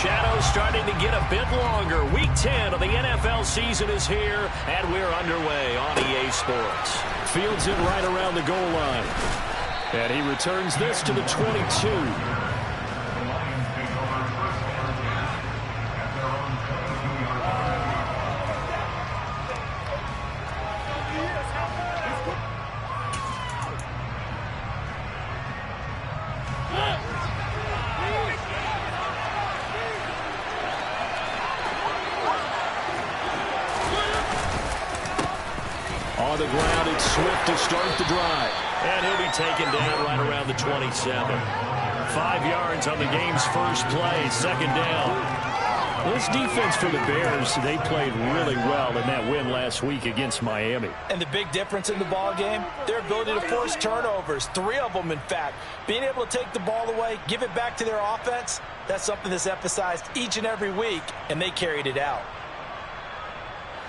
shadow starting to get a bit longer. Week 10 of the NFL season is here, and we're underway on EA Sports. Fields it right around the goal line. And he returns this to the 22. On the ground, it's Swift to start the drive. And he'll be taken down right around the 27. 5 yards on the game's first play, second down. This defense for the Bears, they played really well in that win last week against Miami. And the big difference in the ball game, their ability to force turnovers, 3 of them in fact. Being able to take the ball away, give it back to their offense, that's something that's emphasized each and every week, and they carried it out.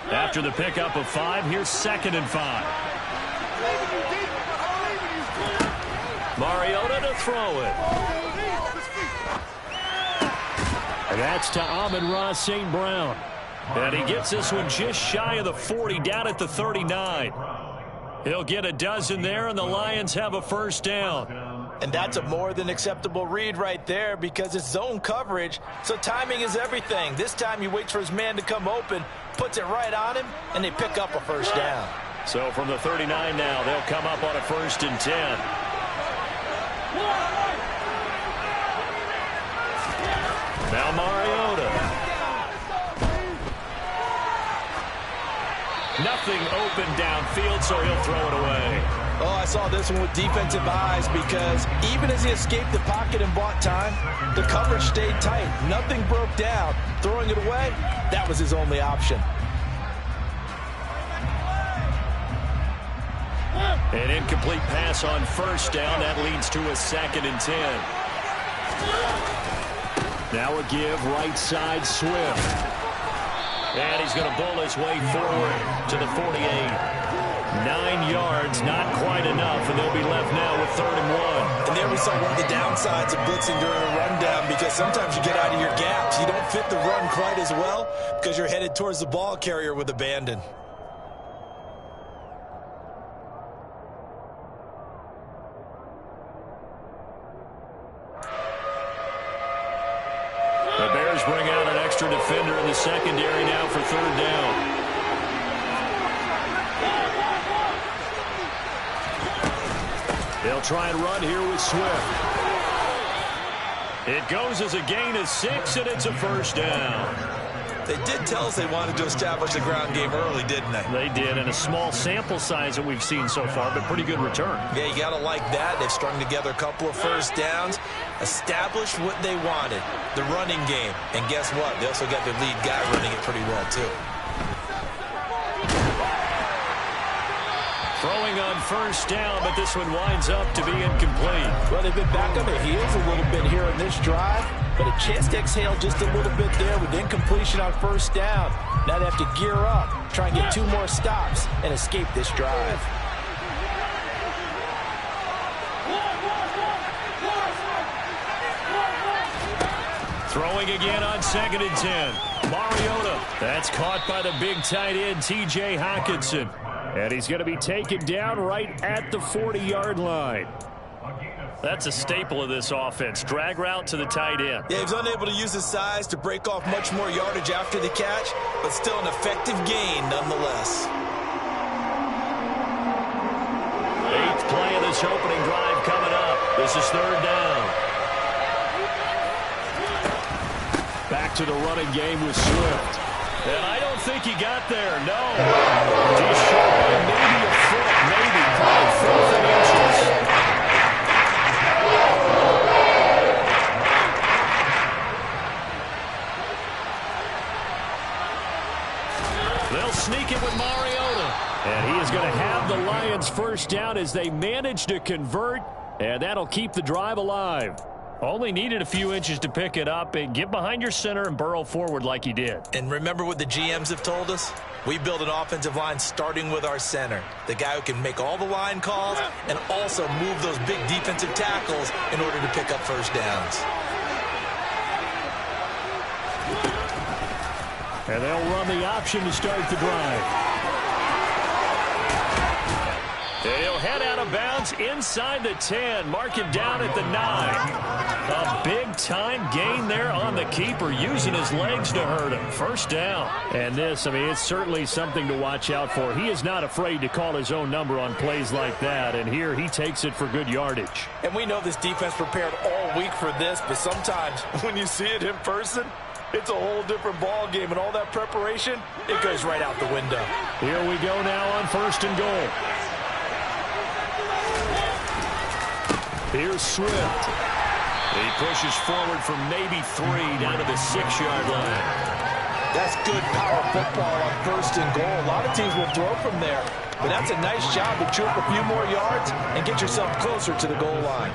After the pickup of 5, here's 2nd and 5. Mariota to throw it. And that's to Amon-Ra St. Brown. And he gets this one just shy of the 40, down at the 39. He'll get a dozen there, and the Lions have a first down. And that's a more than acceptable read right there because it's zone coverage, so timing is everything. This time he waits for his man to come open, puts it right on him, and they pick up a first down. So from the 39 now, they'll come up on a 1st and 10. Now Mariota. Nothing open downfield, so he'll throw it away. Oh, I saw this one with defensive eyes because even as he escaped the pocket and bought time, the coverage stayed tight. Nothing broke down. Throwing it away, that was his only option. An incomplete pass on first down. That leads to a 2nd and 10. Now a give right side Swift. And he's going to bull his way forward to the 48. 9 yards, not quite enough, and they'll be left now with 3rd and 1. And there we saw one of the downsides of blitzing during a rundown because sometimes you get out of your gaps. You don't fit the run quite as well because you're headed towards the ball carrier with abandon. The Bears bring out an extra defender in the secondary now for 3rd down. They'll try and run here with Swift. It goes as a gain of 6, and it's a first down. They did tell us they wanted to establish the ground game early, didn't they? They did, and a small sample size that we've seen so far, but pretty good return. Yeah, you got to like that. They've strung together a couple of first downs, established what they wanted, the running game. And guess what? They also got their lead guy running it pretty well, too. Throwing on first down, but this one winds up to be incomplete. Well, they've been back on their heels a little bit here in this drive, but a chance to exhale just a little bit there with incompletion on first down. Now they have to gear up, try and get 2 more stops, and escape this drive. Throwing again on 2nd and 10. Mariota. That's caught by the big tight end, T.J. Hockenson. And he's going to be taken down right at the 40-yard line. That's a staple of this offense. Drag route to the tight end. Yeah, he's unable to use his size to break off much more yardage after the catch, but still an effective gain nonetheless. 8th play of this opening drive coming up. This is 3rd down. Back to the running game with Swift. And I don't think he got there, no. Just short by maybe a foot, maybe. Probably 4th and inches. They'll sneak it with Mariota. And he is going to have the Lions first down as they manage to convert. And that'll keep the drive alive. Only needed a few inches to pick it up and get behind your center and burrow forward like he did. And remember what the GMs have told us? We build an offensive line starting with our center, the guy who can make all the line calls and also move those big defensive tackles in order to pick up first downs. And they'll run the option to start the drive. He'll head out of bounds inside the 10, mark it down at the 9. A big-time gain there on the keeper, using his legs to hurt him. First down. And this, I mean, it's certainly something to watch out for. He is not afraid to call his own number on plays like that, and here he takes it for good yardage. And we know this defense prepared all week for this, but sometimes when you see it in person, it's a whole different ball game, and all that preparation, it goes right out the window. Here we go now on 1st and goal. Here's Swift. He pushes forward for maybe 3 down to the 6-yard line. That's good power football on 1st and goal. A lot of teams will throw from there, but that's a nice job to chew up a few more yards and get yourself closer to the goal line.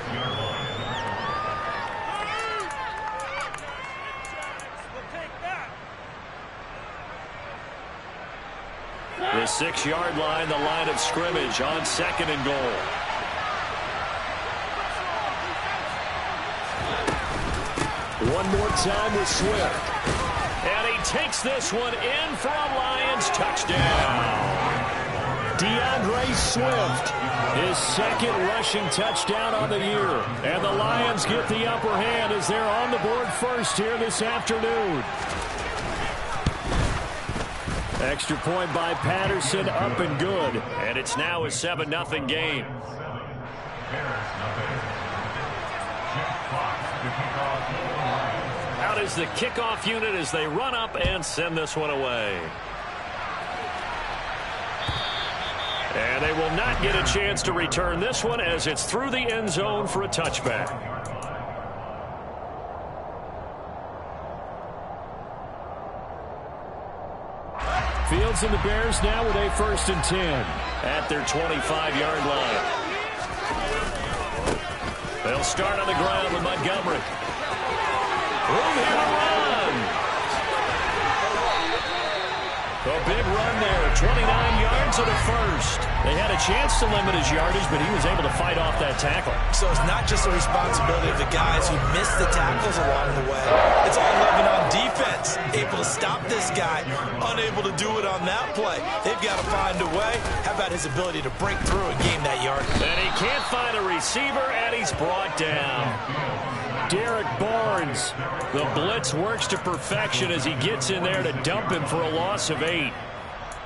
The 6-yard line, the line of scrimmage on 2nd and goal. One more time with Swift. And he takes this one in for a Lions touchdown. DeAndre Swift, his 2nd rushing touchdown on the year. And the Lions get the upper hand as they're on the board first here this afternoon. Extra point by Patterson, up and good. And it's now a 7-0 game. Out is the kickoff unit as they run up and send this one away. And they will not get a chance to return this one as it's through the end zone for a touchback. Fields and the Bears now with a 1st and 10 at their 25-yard line. They'll start on the ground with Montgomery. Room here to run. A big run there, 29 yards and a 1st. They had a chance to limit his yardage, but he was able to fight off that tackle. So it's not just the responsibility of the guys who missed the tackles along the way. It's all living on defense. Able to stop this guy, unable to do it on that play. They've got to find a way. How about his ability to break through and gain that yardage? And he can't find a receiver, and he's brought down. Derek Barnes. The blitz works to perfection as he gets in there to dump him for a loss of 8.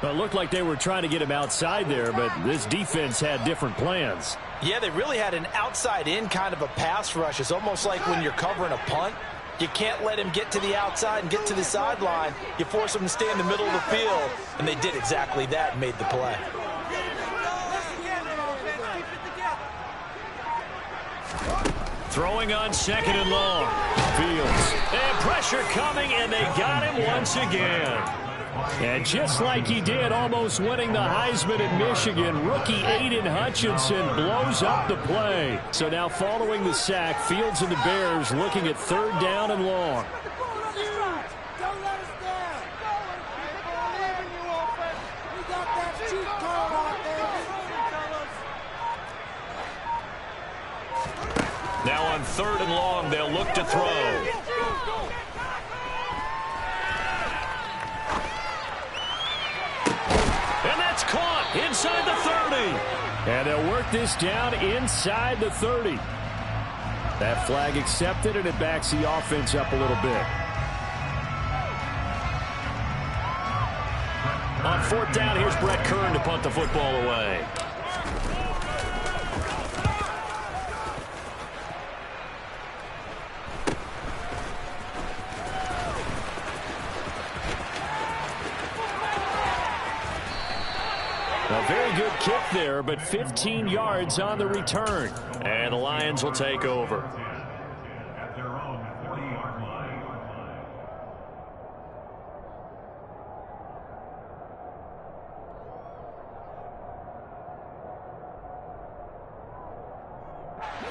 Well, it looked like they were trying to get him outside there, but this defense had different plans. Yeah, they really had an outside-in kind of a pass rush. It's almost like when you're covering a punt. You can't let him get to the outside and get to the sideline. You force him to stay in the middle of the field, and they did exactly that and made the play. Throwing on 2nd and long. Fields. And pressure coming, and they got him once again. And just like he did, almost winning the Heisman in Michigan, rookie Aiden Hutchinson blows up the play. So now following the sack, Fields and the Bears looking at 3rd down and long. Now on 3rd and long, they'll look to throw. And that's caught inside the 30. And they'll work this down inside the 30. That flag accepted, and it backs the offense up a little bit. On 4th down, here's Brett Kern to punt the football away. A very good kick there, but 15 yards on the return. And the Lions will take over. At their own 40-yard line.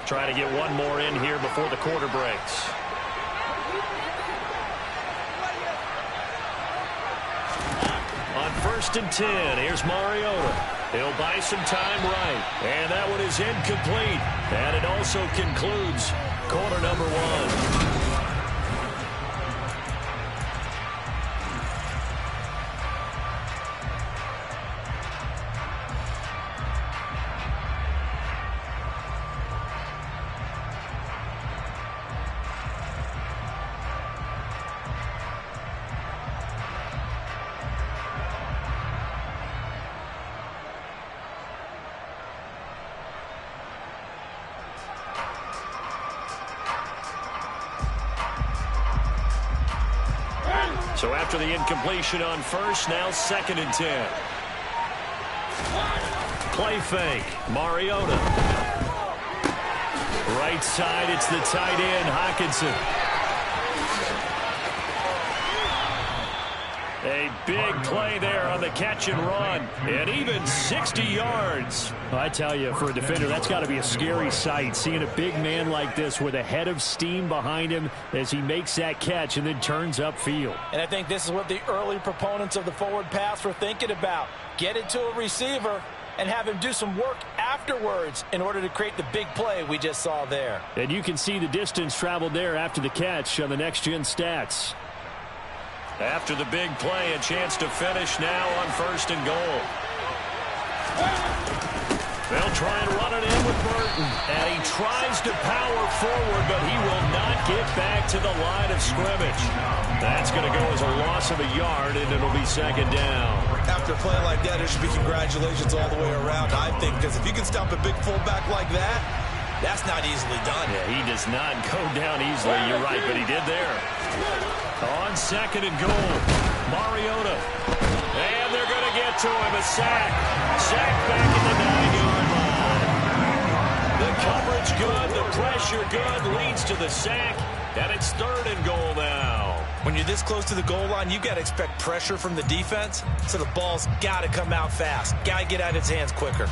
Trying to get one more in here before the quarter breaks. On 1st and 10, here's Mariota. He'll buy some time right. And that one is incomplete. And it also concludes quarter number 1. So after the incompletion on first, now 2nd and 10. Play fake. Mariota. Right side, it's the tight end, Hockenson. A big play there on the catch and run. And even 60 yards. Well, I tell you, for a defender, that's got to be a scary sight, seeing a big man like this with a head of steam behind him as he makes that catch and then turns upfield. And I think this is what the early proponents of the forward pass were thinking about. Get it to a receiver and have him do some work afterwards in order to create the big play we just saw there. And you can see the distance traveled there after the catch on the next-gen stats. After the big play, a chance to finish now on 1st and goal. They'll try and run it in with Burton. And he tries to power forward, but he will not get back to the line of scrimmage. That's going to go as a loss of a yard, and it'll be 2nd down. After a play like that, there should be congratulations all the way around, I think, because if you can stop a big fullback like that, that's not easily done. Yeah, he does not go down easily. You're right, but he did there. On 2nd and goal, Mariota. And they're going to get to him. A sack. Sack back in the 9-yard line. The coverage good. The pressure good. Leads to the sack. And it's 3rd and goal now. When you're this close to the goal line, you got to expect pressure from the defense. So the ball's got to come out fast. Got to get out of its hands quicker.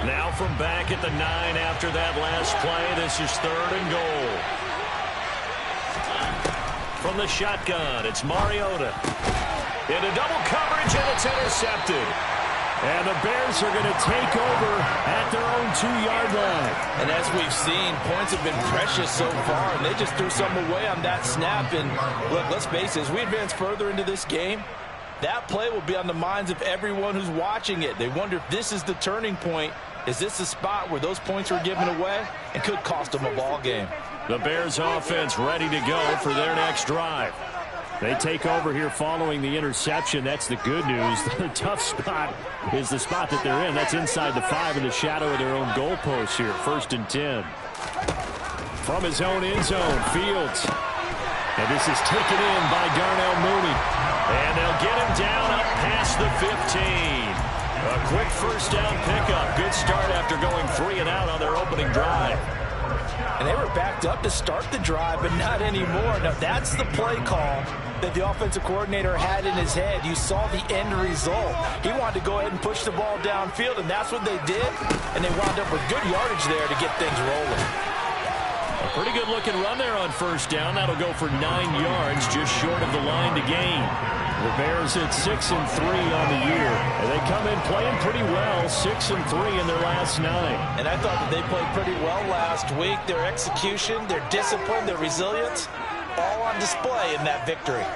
Now from back at the 9 after that last play, this is 3rd and goal. From the shotgun, it's Mariota. Into double coverage, and it's intercepted. And the Bears are going to take over at their own 2-yard line. And as we've seen, points have been precious so far, and they just threw some away on that snap. And look, let's face it, as we advance further into this game, that play will be on the minds of everyone who's watching it. They wonder if this is the turning point. Is this the spot where those points were given away and could cost them a ball game? The Bears offense ready to go for their next drive. They take over here following the interception. That's the good news. The tough spot is the spot that they're in. That's inside the 5 in the shadow of their own goalpost here. 1st and 10. From his own end zone, Fields. And this is taken in by Darnell Mooney. And they'll get him down up past the 15. A quick 1st down pickup. Good start after going 3 and out on their opening drive. And they were backed up to start the drive, but not anymore. Now, that's the play call that the offensive coordinator had in his head. You saw the end result. He wanted to go ahead and push the ball downfield, and that's what they did. And they wound up with good yardage there to get things rolling. A pretty good looking run there on 1st down. That'll go for 9 yards, just short of the line to gain. The Bears at 6-3 on the year. And they come in playing pretty well, 6-3 in their last 9. And I thought that they played pretty well last week. Their execution, their discipline, their resilience, all on display in that victory.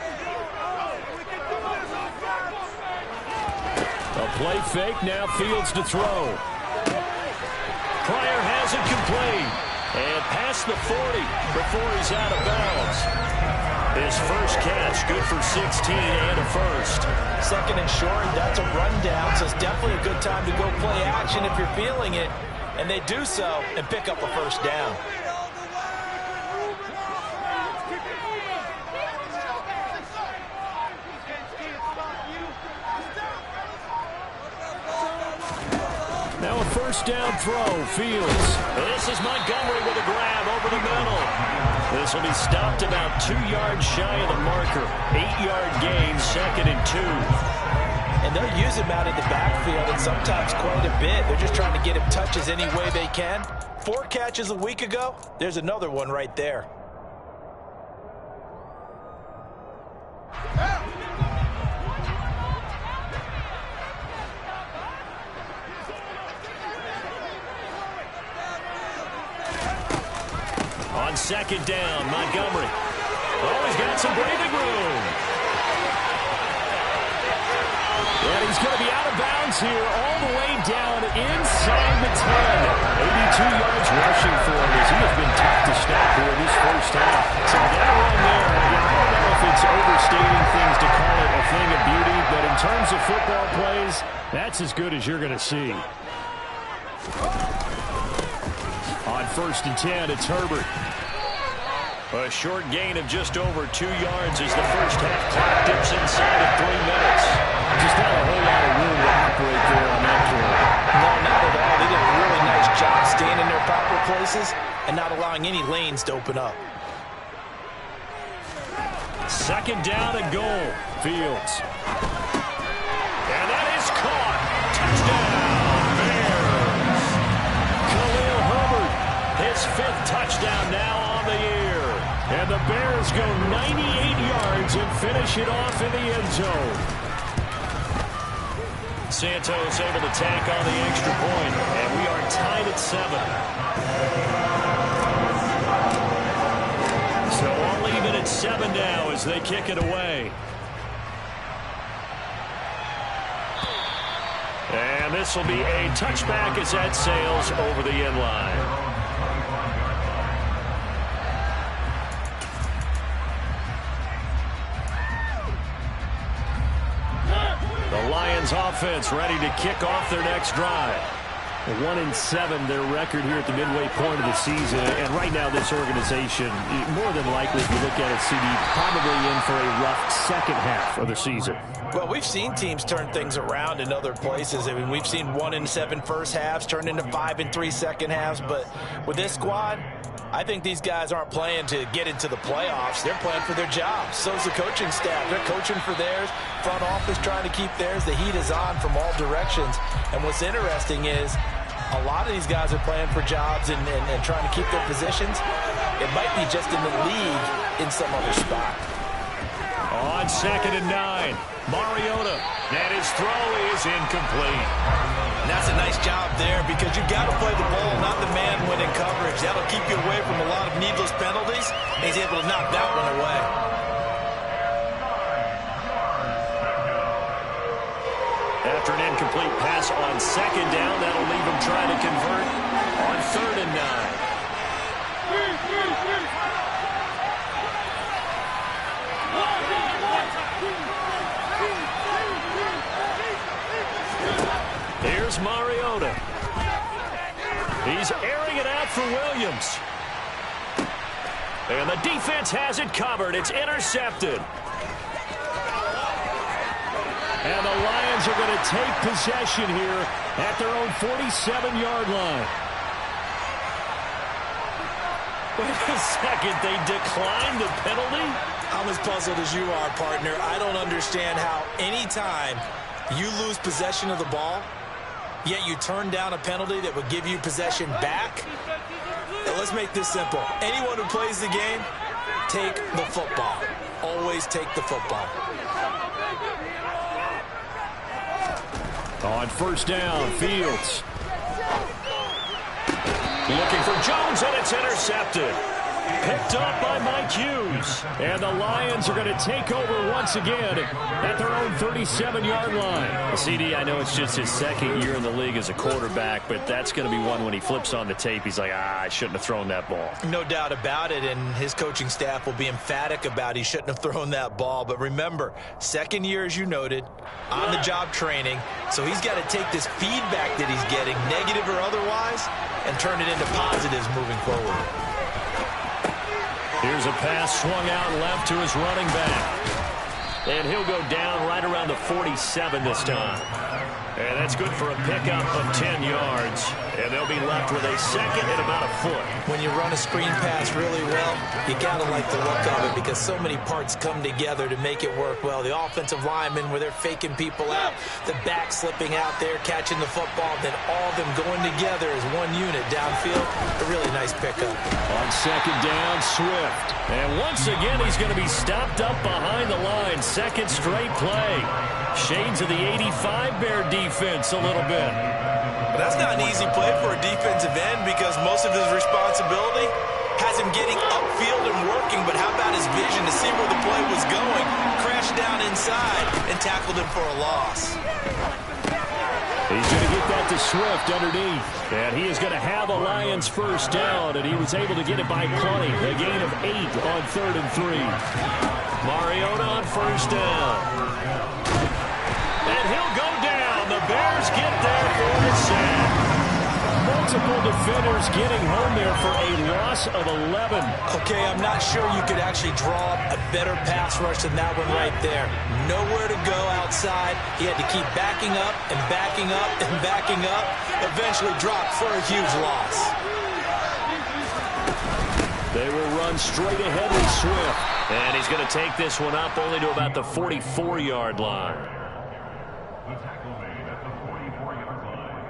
A play fake, now Fields to throw. Pryor has it complete. And past the 40 before he's out of bounds. His first catch, good for 16 and a 1st. 2nd and short, that's a rundown, so it's definitely a good time to go play action if you're feeling it. And they do so and pick up a 1st down. Now a 1st down throw, Fields. This is Montgomery with a grab over the middle. This will be stopped about 2 yards shy of the marker. 8-yard gain, 2nd and 2. And they'll use him out in the backfield, and sometimes quite a bit. They're just trying to get him touches any way they can. 4 catches a week ago. There's another one right there. On 2nd down, Montgomery. Oh, he's got some breathing room. And he's going to be out of bounds here all the way down inside the 10. 82 yards rushing for him as he has been tough to stop here in this 1st half. So that run there, I don't know if it's overstating things to call it a thing of beauty, but in terms of football plays, that's as good as you're going to see. On 1st and 10, it's Herbert. A short gain of just over 2 yards as the first half clock dips inside of 3 minutes. Just not a whole lot of room to operate there on that play. No, not at all. They did a really nice job staying in their proper places and not allowing any lanes to open up. 2nd down and goal. Fields. And that is caught. Touchdown, Bears. Khalil Herbert, his 5th touchdown now on the year. And the Bears go 98 yards and finish it off in the end zone. Santos able to tack on the extra point, and we are tied at 7. So all even at 7 now as they kick it away. And this will be a touchback as that sails over the end line. The Lions offense ready to kick off their next drive. 1-7 their record here at the midway point of the season. And right now this organization, more than likely if you look at it, CD, probably in for a rough second half of the season. Well, we've seen teams turn things around in other places. I mean, we've seen 1-7 first halves turn into 5-3 second halves. But with this squad, I think these guys aren't playing to get into the playoffs. They're playing for their jobs. So's the coaching staff. They're coaching for theirs. Front office trying to keep theirs. The heat is on from all directions. And what's interesting is a lot of these guys are playing for jobs and trying to keep their positions. It might be just in the league in some other spot. On 2nd and 9, Mariota. And his throw is incomplete. And that's a nice job there because you've got to play the ball, not the man when in coverage. That'll keep you away from a lot of needless penalties. And he's able to knock that one away. After an incomplete pass on 2nd down, that'll leave him trying to convert on 3rd and 9. Here's Mariota. He's airing it out for Williams. And the defense has it covered. It's intercepted. And the Lions are going to take possession here at their own 47-yard line. Wait a second, they declined the penalty? I'm as puzzled as you are, partner. I don't understand how any time you lose possession of the ball, yet you turn down a penalty that would give you possession back. Now, let's make this simple. Anyone who plays the game, take the football. Always take the football. On 1st down, Fields. Looking for Jones, and it's intercepted. Picked up by Mike Hughes. And the Lions are going to take over once again at their own 37-yard line. CD, I know it's just his 2nd year in the league as a quarterback, but that's going to be one when he flips on the tape. He's like, I shouldn't have thrown that ball. No doubt about it, and his coaching staff will be emphatic about he shouldn't have thrown that ball. But remember, 2nd year, as you noted, on-the-job training. So he's got to take this feedback that he's getting, negative or otherwise, and turn it into positives moving forward. Here's a pass swung out left to his running back. And he'll go down right around the 47 this time. And that's good for a pickup of 10 yards. And they'll be left with a 2nd and about a foot. When you run a screen pass really well, you got to like the look of it because so many parts come together to make it work well. The offensive linemen where they're faking people out, the back slipping out there, catching the football, then all of them going together as one unit downfield. A really nice pickup. On 2nd down, Swift. And once again, he's going to be stopped up behind the line. 2nd straight play. Shades of the 85 Bear defense a little bit. That's not an easy play for a defensive end because most of his responsibility has him getting upfield and working, but how about his vision to see where the play was going, crashed down inside, and tackled him for a loss. He's going to get that to Swift underneath. And he is going to have a Lions 1st down, and he was able to get it by plenty. A gain of 8 on 3rd and 3. Mariota on 1st down. And he'll go down. The Bears get there for the sack. multiple defenders getting home there for a loss of 11. Okay, I'm not sure you could actually draw a better pass rush than that one right there. Nowhere to go outside. He had to keep backing up and backing up and backing up. Eventually dropped for a huge loss. They will run straight ahead with Swift. And he's going to take this one up only to about the 44-yard line. The tackle made at the 44-yard line.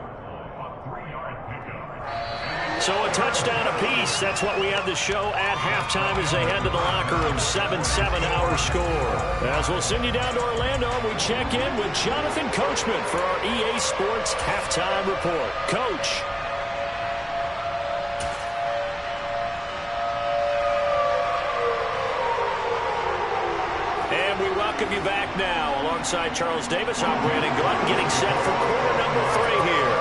A 3-yard pickup. So a touchdown apiece. That's what we have to show at halftime as they head to the locker room. 7-7 our score. As we'll send you down to Orlando, we check in with Jonathan Coachman for our EA Sports Halftime Report. Coach. And we welcome you back now. Alongside Charles Davis, I'm Brandon Gaunt, getting set for quarter number 3 here.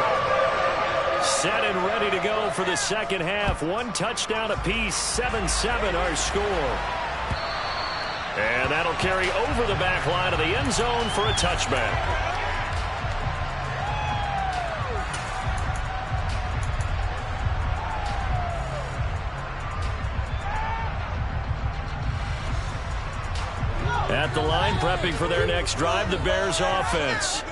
Set and ready to go for the second half. 1 touchdown apiece, 7-7 our score. And that'll carry over the back line of the end zone for a touchback. At the line, prepping for their next drive, the Bears offense.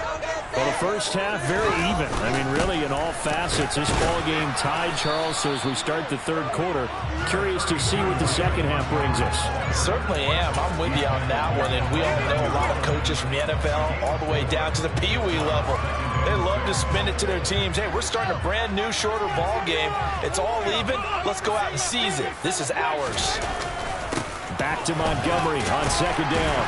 Well, the first half, very even. I mean, really, in all facets, this ball game tied, Charles. So as we start the third quarter, curious to see what the second half brings us. Certainly am. I'm with you on that one. And we all know a lot of coaches from the NFL all the way down to the Pee Wee level. They love to spin it to their teams. Hey, we're starting a brand new, shorter ball game. It's all even. Let's go out and seize it. This is ours. Back to Montgomery on second down.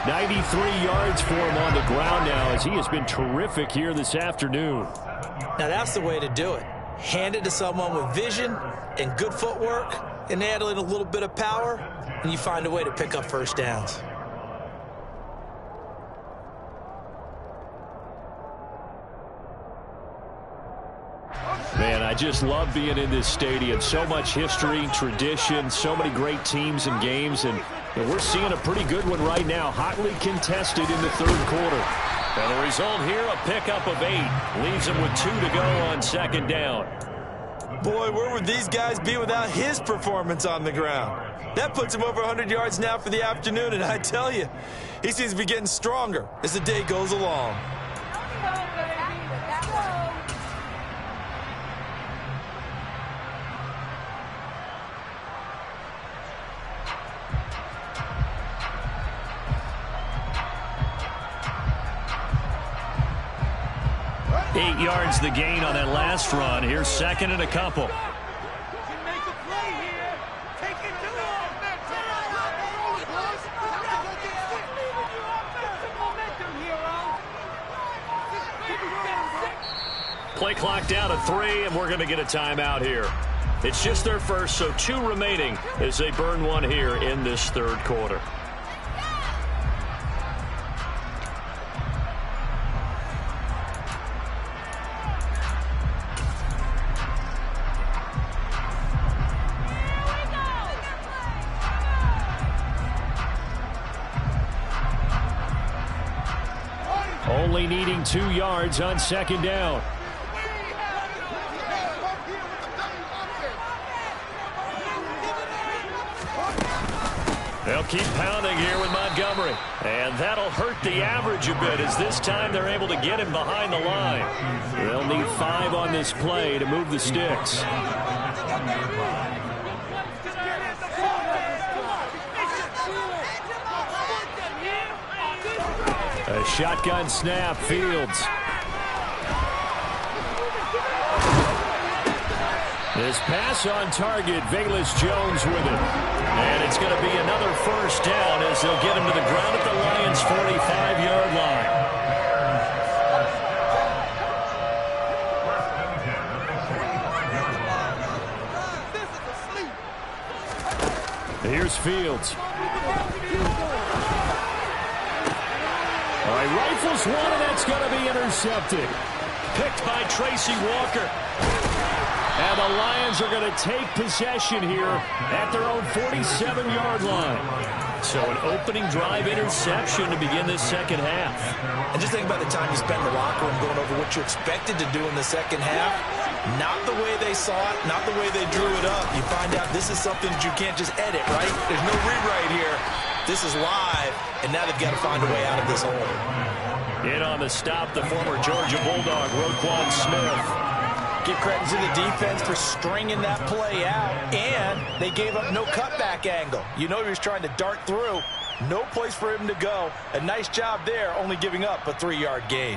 93 yards for him on the ground now as he has been terrific here this afternoon. Now that's the way to do it. Hand it to someone with vision and good footwork and add in a little bit of power, and you find a way to pick up first downs. Man, I just love being in this stadium. So much history, tradition, so many great teams and games, and we're seeing a pretty good one right now, hotly contested in the third quarter. And the result here, a pickup of 8. Leaves them with 2 to go on second down. Boy, where would these guys be without his performance on the ground? That puts him over 100 yards now for the afternoon, and I tell you, he seems to be getting stronger as the day goes along. Eight yards the gain on that last run. Here's second and a couple. Play clock down to 3, and we're going to get a timeout here. It's just their first, so 2 remaining as they burn one here in this third quarter. Only needing 2 yards on second down. They'll keep pounding here with Montgomery. And that'll hurt the average a bit as this time they're able to get him behind the line. They'll need 5 on this play to move the sticks. A shotgun snap, Fields. This pass on target, Velus Jones with it. And it's going to be another first down as they'll get him to the ground at the Lions' 45-yard line. Here's Fields. All right, rifles one, and that's going to be intercepted. Picked by Tracy Walker. And the Lions are going to take possession here at their own 47-yard line. So an opening drive interception to begin this second half. And just think about the time you spent in the locker room going over what you expected to do in the second half. Not the way they saw it, not the way they drew it up. You find out this is something that you can't just edit, right? There's no rewrite here. This is live, and now they've got to find a way out of this hole. In on the stop, the former Georgia Bulldog, Roquan Smith. Give credit to the defense for stringing that play out, and they gave up no cutback angle. You know he was trying to dart through. No place for him to go. A nice job there, only giving up a 3-yard gain.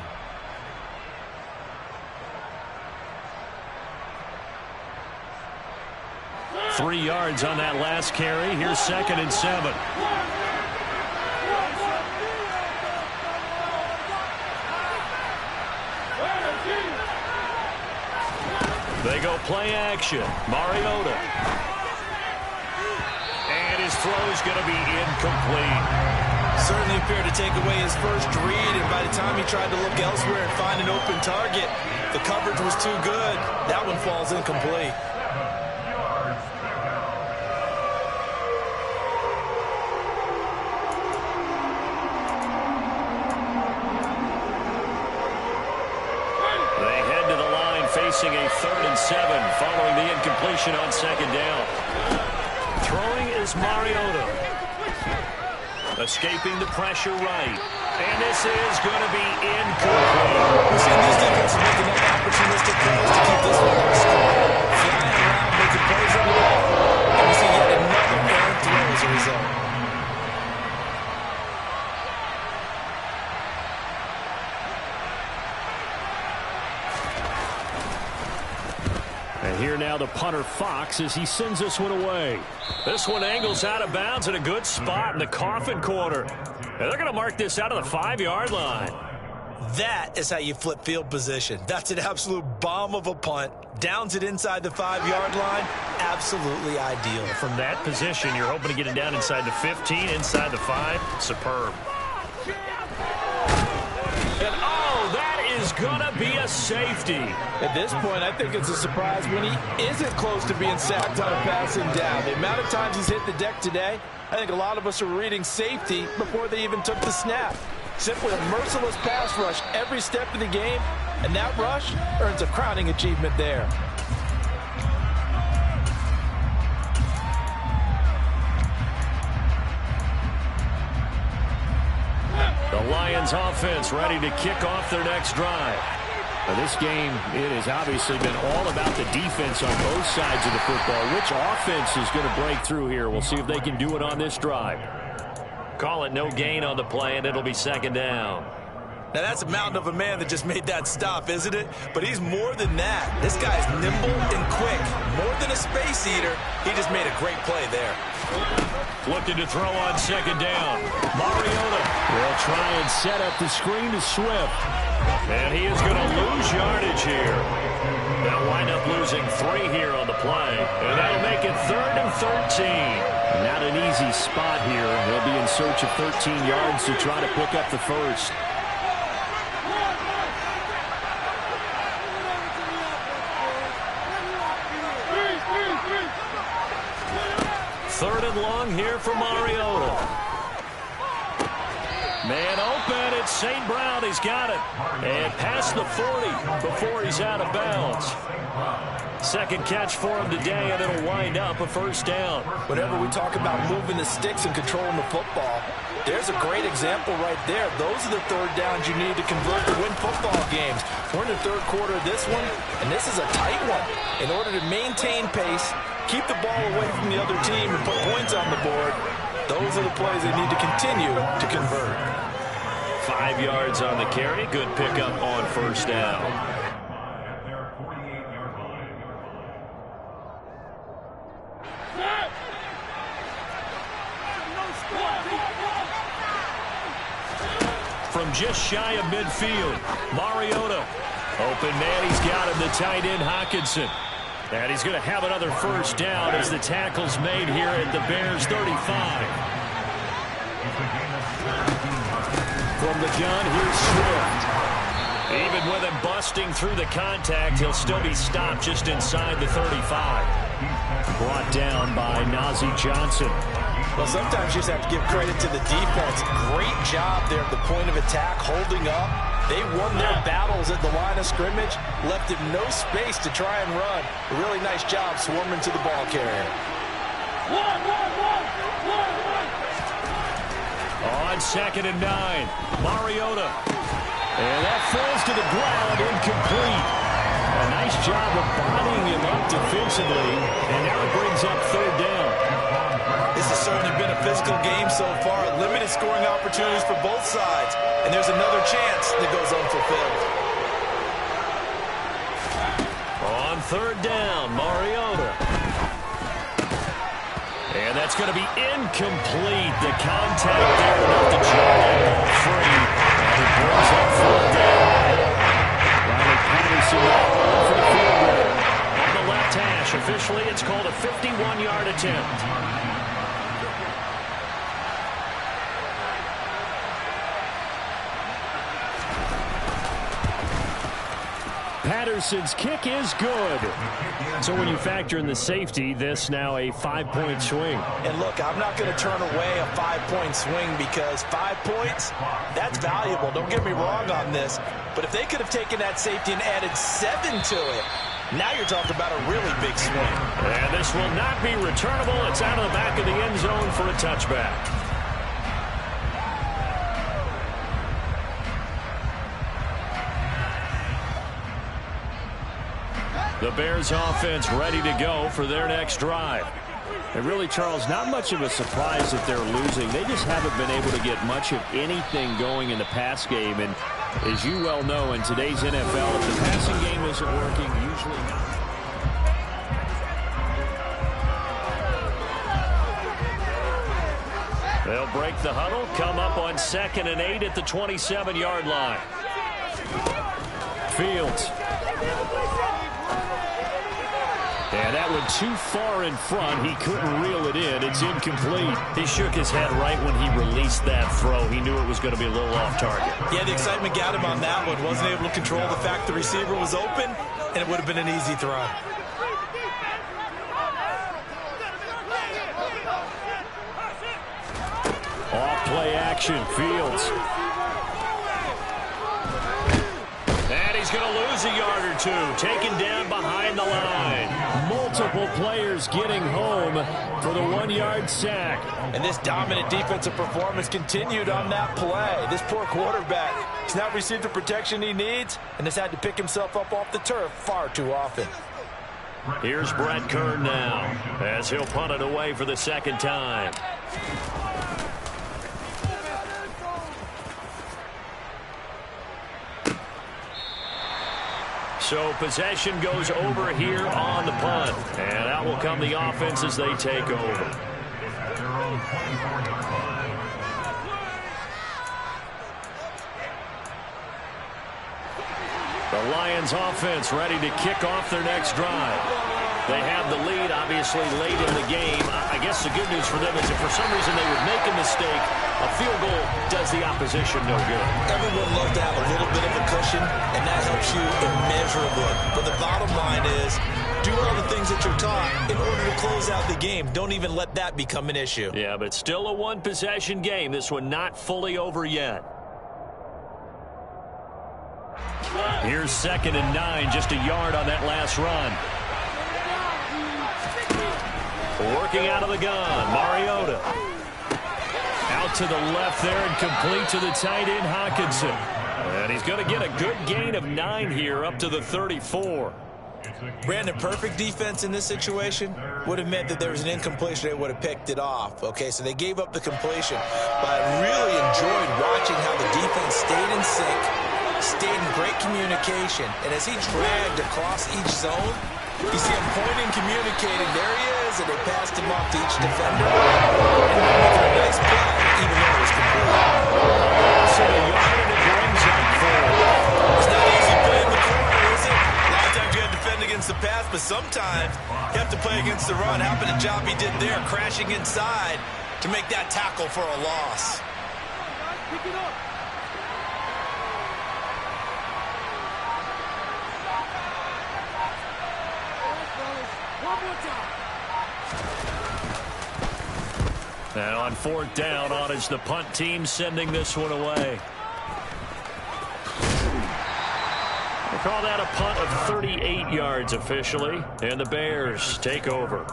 Three yards on that last carry. Here's 2nd and 7. They go play action. Mariota. And his throw is going to be incomplete. Certainly appeared to take away his first read, and by the time he tried to look elsewhere and find an open target, the coverage was too good. That one falls incomplete. Facing a 3rd and 7 following the incompletion on 2nd down. Throwing is Mariota. Escaping the pressure right. And this is going to be incomplete. We're seeing these defenses making up opportunistic plays to keep this one on the score. Flying around, making plays on the ball. And we see yet another errant throw as a result. Here now the punter Fox as he sends this one away. This one angles out of bounds in a good spot in the coffin corner. And they're going to mark this out of the 5-yard line. That is how you flip field position. That's an absolute bomb of a punt. Downs it inside the 5-yard line. Absolutely ideal. From that position, you're hoping to get it down inside the 15, inside the 5. Superb. And oh, that is going to be a safety. At this point, I think it's a surprise when he isn't close to being sacked on a passing down. The amount of times he's hit the deck today, I think a lot of us are reading safety before they even took the snap. Simply a merciless pass rush every step of the game, and that rush earns a crowning achievement there. The Lions offense ready to kick off their next drive. Now this game, it has obviously been all about the defense on both sides of the football. Which offense is going to break through here? We'll see if they can do it on this drive. Call it no gain on the play, and it'll be 2nd down. Now that's a mountain of a man that just made that stop, isn't it? But he's more than that. This guy's nimble and quick. More than a space eater, he just made a great play there. Looking to throw on 2nd down. Mariota will try and set up the screen to Swift. And he is going to lose yardage here. They'll wind up losing 3 here on the play. And that'll make it 3rd and 13. Not an easy spot here. They'll be in search of 13 yards to try to pick up the first. 3rd and long here for Mariota. Man open, it's St. Brown, he's got it. And past the 40 before he's out of bounds. Second catch for him today, and it'll wind up a 1st down. Whenever we talk about moving the sticks and controlling the football, there's a great example right there. Those are the 3rd downs you need to convert to win football games. We're in the 3rd quarter of this one, and this is a tight one. In order to maintain pace, keep the ball away from the other team, and put points on the board, those are the plays they need to continue to convert. 5 yards on the carry. Good pickup on 1st down. From just shy of midfield, Mariota. Open man, he's got him, the tight end, Hockenson. And he's going to have another 1st down as the tackle's made here at the Bears 35. From the gun, here's Swift. Even with him busting through the contact, he'll still be stopped just inside the 35. Brought down by Najee Johnson. Well, sometimes you just have to give credit to the defense. Great job there at the point of attack, holding up. They won their battles at the line of scrimmage, left him no space to try and run. A really nice job swarming to the ball carrier. On 2nd and 9, Mariota. And that falls to the ground, incomplete. A nice job of bodying him up defensively, and now it brings up 3rd down. This has certainly been a physical game so far. Limited scoring opportunities for both sides, and there's another chance that goes unfulfilled. On 3rd down, Mariota. And that's going to be incomplete. The contact there enough to jar that ball free. And it brings up 4th down. Riley Patterson now on for the field goal. On the left hash, officially it's called a 51-yard attempt. Patterson's kick is good. So when you factor in the safety, this now a 5-point swing. And look, I'm not going to turn away a 5-point swing because 5 points, that's valuable. Don't get me wrong on this. But if they could have taken that safety and added 7 to it, now you're talking about a really big swing. And this will not be returnable. It's out of the back of the end zone for a touchback. The Bears offense ready to go for their next drive. And really, Charles, not much of a surprise that they're losing. They just haven't been able to get much of anything going in the pass game. And as you well know, in today's NFL, if the passing game isn't working, usually not. They'll break the huddle, come up on 2nd and 8 at the 27-yard line. Fields. And that went too far in front. He couldn't reel it in. It's incomplete. He shook his head right when he released that throw. He knew it was going to be a little off target. Yeah, the excitement got him on that one. Wasn't able to control the fact the receiver was open, and it would have been an easy throw. Off play action, Fields. And he's going to lose a yard or two. Taken down behind the line. Multiple players getting home for the 1-yard sack. And this dominant defensive performance continued on that play. This poor quarterback has not received the protection he needs and has had to pick himself up off the turf far too often. Here's Brett Kern now as he'll punt it away for the 2nd time. So possession goes over here on the punt. And out will come the offense as they take over. The Lions offense ready to kick off their next drive. They have the lead, obviously, late in the game. I guess the good news for them is if for some reason they would make a mistake, a field goal does the opposition no good. Everyone loves to have a little bit of a cushion, and that helps you immeasurably. But the bottom line is, do all the things that you're taught in order to close out the game. Don't even let that become an issue. Yeah, but still a one-possession game. This one not fully over yet. Here's 2nd and 9, just a yard on that last run. Working out of the gun, Mariota. Out to the left there and complete to the tight end, Hawkinson. And he's going to get a good gain of 9 here up to the 34. Brandon, perfect defense in this situation would have meant that there was an incompletion. They would have picked it off. Okay, so they gave up the completion. But I really enjoyed watching how the defense stayed in sync, stayed in great communication. And as he dragged across each zone, you see him pointing, communicating. There he is, and they passed him off to each defender. And making a nice play, even though it was complete. So the yard and it brings up 4. It's not easy playing the corner, is it? A lot of times you have to defend against the pass, but sometimes you have to play against the run. How about the job he did there, crashing inside to make that tackle for a loss? Pick it up. And on 4th down, on is the punt team sending this one away. We'll call that a punt of 38 yards officially, and the Bears take over.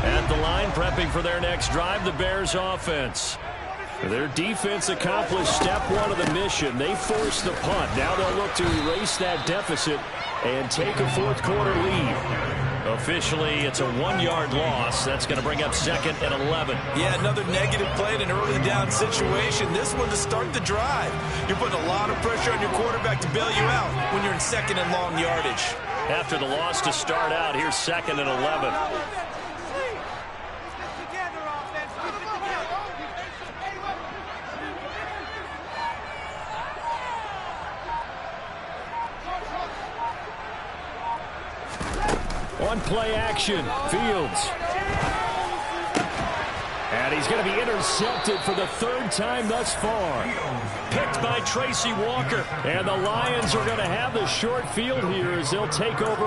At the line, prepping for their next drive, the Bears offense. Their defense accomplished step one of the mission. They forced the punt. Now they'll look to erase that deficit and take a 4th quarter lead. Officially, it's a 1-yard loss. That's going to bring up 2nd and 11. Yeah, another negative play in an early down situation. This one to start the drive. You're putting a lot of pressure on your quarterback to bail you out when you're in 2nd and long yardage. After the loss to start out, here's 2nd and 11. On play action, Fields. And he's going to be intercepted for the 3rd time thus far. Picked by Tracy Walker. And the Lions are going to have the short field here as they'll take over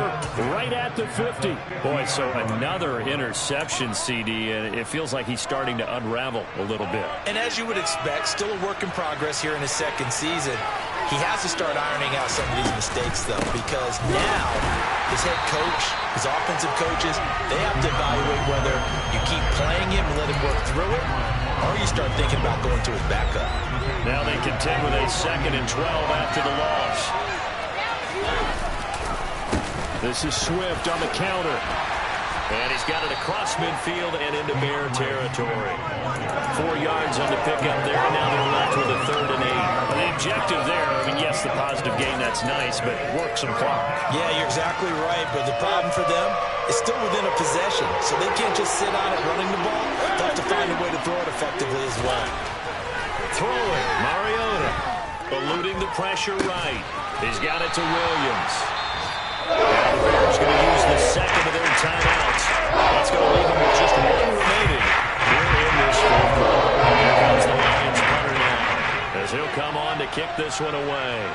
right at the 50. Boy, so another interception, CD, and it feels like he's starting to unravel a little bit. And as you would expect, still a work in progress here in his 2nd season. He has to start ironing out some of these mistakes, though, because now his head coach, his offensive coaches, they have to evaluate whether you keep playing him and let him work through it, or you start thinking about going to his backup. Now they contend with a 2nd and 12 after the loss. This is Swift on the counter. And he's got it across midfield and into Bear territory. 4 yards on the pickup there, and now they're left with a 3rd and 8. The objective there, I mean, yes, the positive gain, that's nice, but work some clock. Yeah, you're exactly right, but the problem for them is still within a possession, so they can't just sit on it running the ball. They'll have to find a way to throw it effectively as well. Throwing, Mariota, eluding the pressure right. He's got it to Williams. And the Bears going to use the 2nd of their timeouts. That's going to leave them with just 1 remaining here in this 4th quarter. Here comes the Lions punter now, as he'll come on to kick this one away.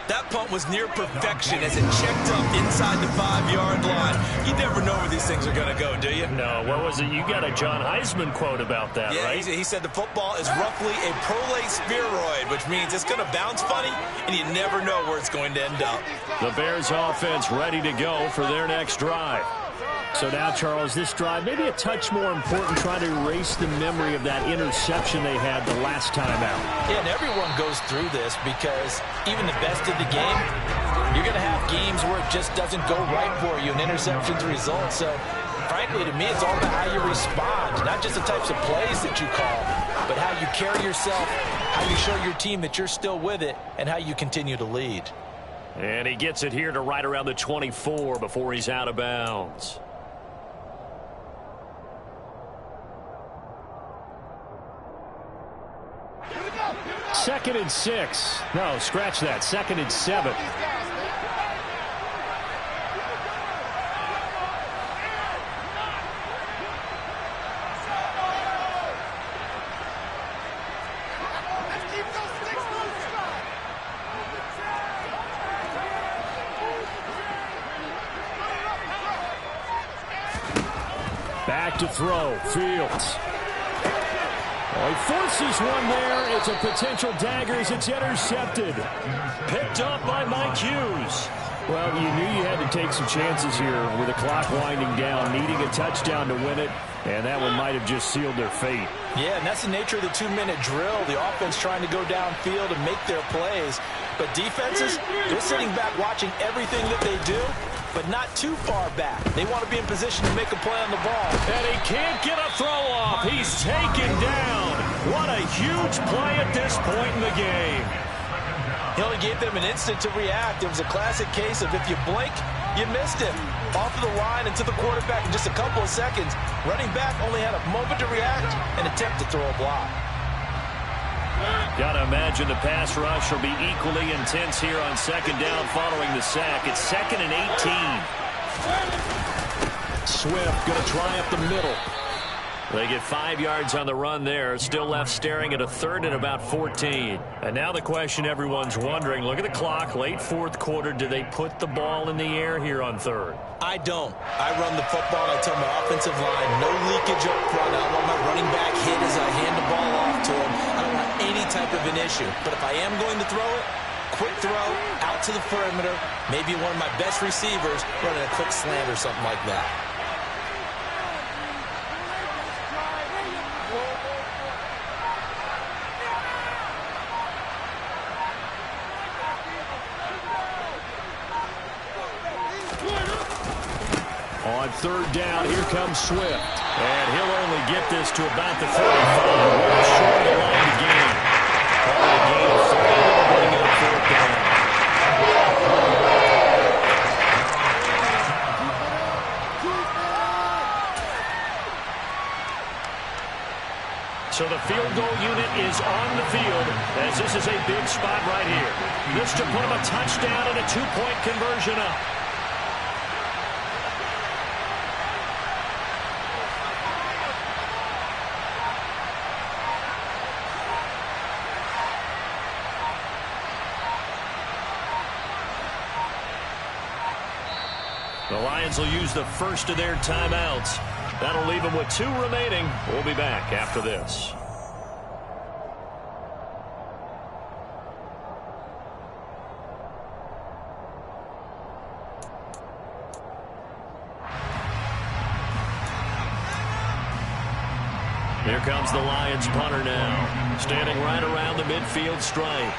That punt was near perfection as it checked up inside the 5-yard line. You never know where these things are going to go, do you? No, what was it? You got a John Heisman quote about that, yeah, right? He said the football is roughly a prolate spheroid, which means it's going to bounce funny, and you never know where it's going to end up. The Bears offense ready to go for their next drive. So now, Charles, this drive maybe a touch more important, trying to erase the memory of that interception they had the last time out. Yeah, and everyone goes through this because even the best of the game, you're going to have games where it just doesn't go right for you, and interceptions result. So, frankly, to me, it's all about how you respond, not just the types of plays that you call, but how you carry yourself, how you show your team that you're still with it, and how you continue to lead. And he gets it here to right around the 24 before he's out of bounds. Second and 6. No, scratch that. 2nd and 7. Back to throw. Fields. He forces one there. It's a potential dagger as it's intercepted. Picked up by Mike Hughes. Well, you knew you had to take some chances here with the clock winding down, needing a touchdown to win it, and that one might have just sealed their fate. Yeah, and that's the nature of the 2-minute drill. The offense trying to go downfield and make their plays. But defenses, they're sitting back watching everything that they do, but not too far back. They want to be in position to make a play on the ball. And he can't get a throw off. He's taken down. What a huge play at this point in the game. He only gave them an instant to react. It was a classic case of if you blink, you missed him. Off of the line and to the quarterback in just a couple of seconds. Running back only had a moment to react and attempt to throw a block. Got to imagine the pass rush will be equally intense here on 2nd down following the sack. It's 2nd and 18. Swift going to try up the middle. They get 5 yards on the run there. Still left staring at a third and about 14. And now the question everyone's wondering, look at the clock, late fourth quarter. Do they put the ball in the air here on third? I don't. I run the football, and I tell my offensive line, no leakage up front. I don't want my running back hit as I hand the ball off to him. I don't want any type of an issue. But if I am going to throw it, quick throw, out to the perimeter, maybe one of my best receivers running a quick slant or something like that. On third down, here comes Swift. And he'll only get this to about the 45. Well short of the line to gain. Call it a gain of 3. They'll bring up fourth down. So the field goal unit is on the field as this is a big spot right here. This to put him a touchdown and a 2-point conversion up. The Lions will use the first of their timeouts. That'll leave them with 2 remaining. We'll be back after this. Here comes the Lions punter now, standing right around the midfield stripe.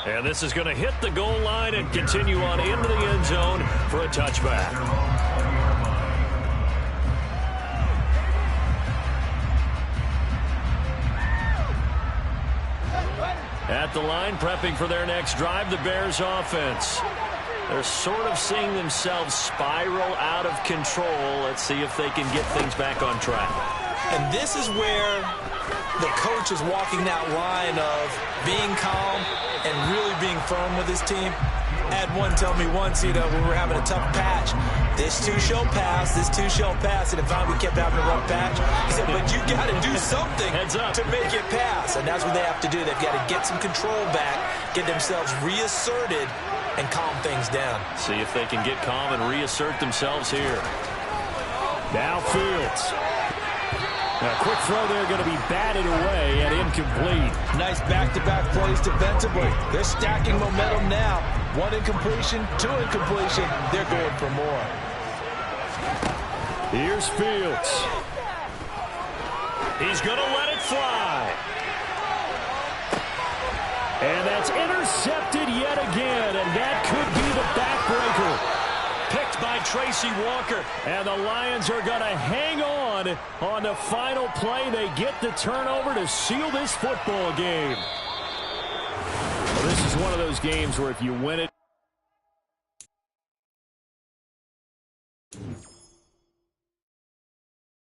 And this is going to hit the goal line and continue on into the end zone for a touchback. At the line, prepping for their next drive, the Bears offense. They're sort of seeing themselves spiral out of control. Let's see if they can get things back on track. And this is where the coach is walking that line of being calm and really being firm with his team. I had one tell me once, when we were having a tough patch, this too shall pass, this too shall pass. And if we kept having a rough patch, he said, but you got to do something to make it pass. And that's what they have to do. They've got to get some control back, get themselves reasserted, and calm things down. See if they can get calm and reassert themselves here. Now Fields. A quick throw there going to be batted away and incomplete. Nice back-to-back plays defensively. They're stacking momentum now. 1 incompletion, 2 incompletion. They're going for more. Here's Fields. He's going to let it fly. And that's intercepted yet again, and that could be the backbreaker. Picked by Tracy Walker, and the Lions are going to hang on the final play. They get the turnover to seal this football game. Well, this is one of those games where if you win it,